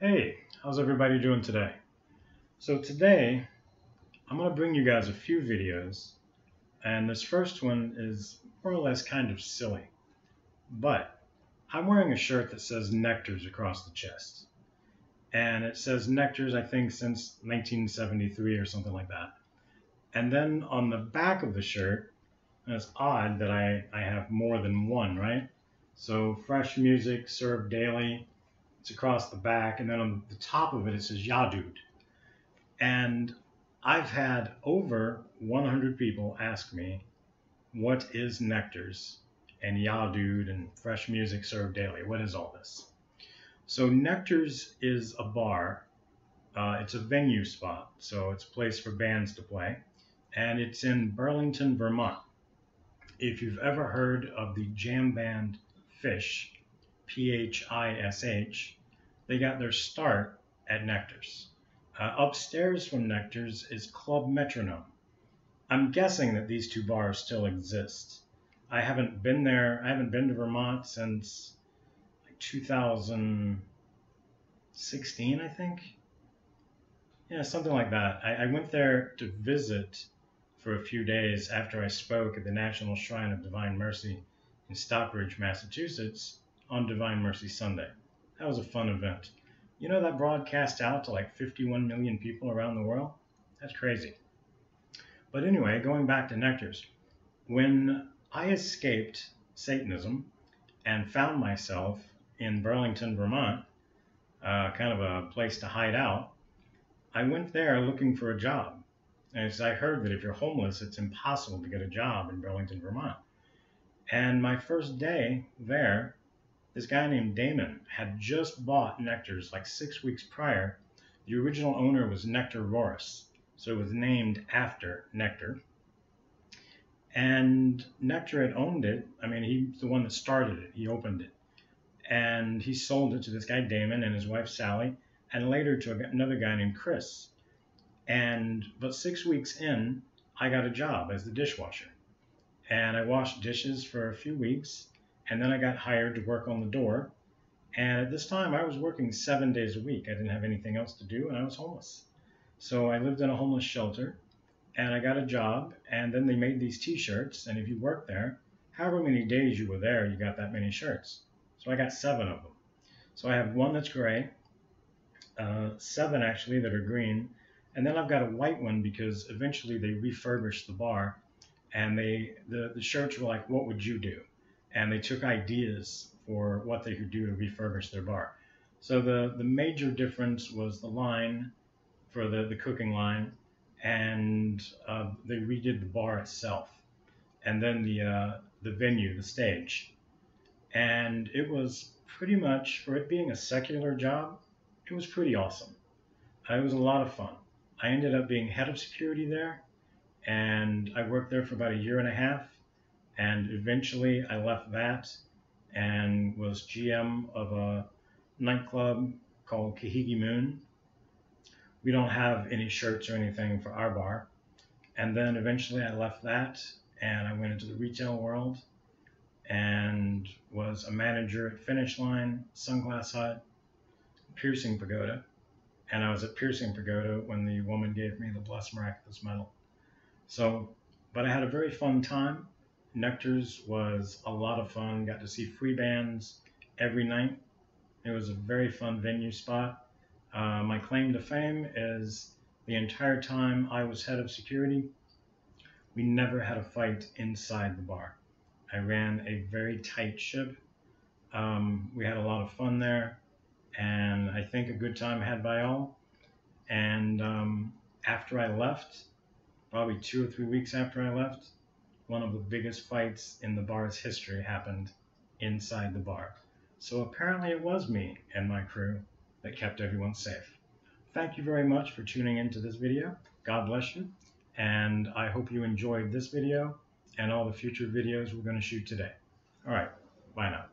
Hey, how's everybody doing today? So today, I'm going to bring you guys a few videos, and this first one is more or less kind of silly, but I'm wearing a shirt that says Nectars across the chest, and it says Nectars, I think, since 1973 or something like that. And then on the back of the shirt, and it's odd that I have more than one, right? So fresh music served daily. It's across the back, and then on the top of it says "Ya Dude." And I've had over 100 people ask me, what is Nectars and "Ya Dude" and fresh music served daily? What is all this? So Nectars is a bar. It's a venue spot, so it's a place for bands to play, and it's in Burlington, Vermont. If you've ever heard of the jam band Phish, Phish, they got their start at Nectars. Upstairs from Nectars is Club Metronome. I'm guessing that these two bars still exist. I haven't been there. I haven't been to Vermont since like 2016, I think. Yeah, something like that. I went there to visit for a few days after I spoke at the National Shrine of Divine Mercy in Stockbridge, Massachusetts on Divine Mercy Sunday. That was a fun event. You know, that broadcast out to like 51 million people around the world? That's crazy. But anyway, going back to Nectars, when I escaped Satanism and found myself in Burlington, Vermont, kind of a place to hide out, I went there looking for a job. And I heard that if you're homeless, it's impossible to get a job in Burlington, Vermont. And my first day there, this guy named Damon had just bought Nectars like 6 weeks prior. The original owner was Nectar, so it was named after Nectar. And Nectar had owned it. I mean, he's the one that started it. He opened it. And he sold it to this guy Damon and his wife Sally, and later to another guy named Chris. But 6 weeks in, I got a job as the dishwasher. And I washed dishes for a few weeks. And then I got hired to work on the door. And at this time, I was working 7 days a week. I didn't have anything else to do, and I was homeless. So I lived in a homeless shelter, and I got a job. And then they made these T-shirts. And if you worked there, however many days you were there, you got that many shirts. So I got 7 of them. So I have one that's gray, 7 actually that are green, and then I've got a white one because eventually they refurbished the bar, and the shirts were like, "What would you do?" And they took ideas for what they could do to refurbish their bar. So the major difference was the line for the cooking line, and they redid the bar itself, and then the venue, the stage. And it was pretty much, for it being a secular job, it was pretty awesome. It was a lot of fun. I ended up being head of security there, and I worked there for about a year and a half. And eventually I left that and was GM of a nightclub called Kahigi Moon. We don't have any shirts or anything for our bar. And then eventually I left that and I went into the retail world and was a manager at Finish Line, Sunglass Hut, Piercing Pagoda. And I was at Piercing Pagoda when the woman gave me the Blessed Miraculous Medal. But I had a very fun time. Nectars was a lot of fun. Got to see free bands every night. It was a very fun venue spot. My claim to fame is the entire time I was head of security, we never had a fight inside the bar. I ran a very tight ship. We had a lot of fun there, and I think a good time had by all. And after I left, probably 2 or 3 weeks after I left, one of the biggest fights in the bar's history happened inside the bar. So apparently it was me and my crew that kept everyone safe. Thank you very much for tuning into this video. God bless you. And I hope you enjoyed this video and all the future videos we're going to shoot today. All right, bye now.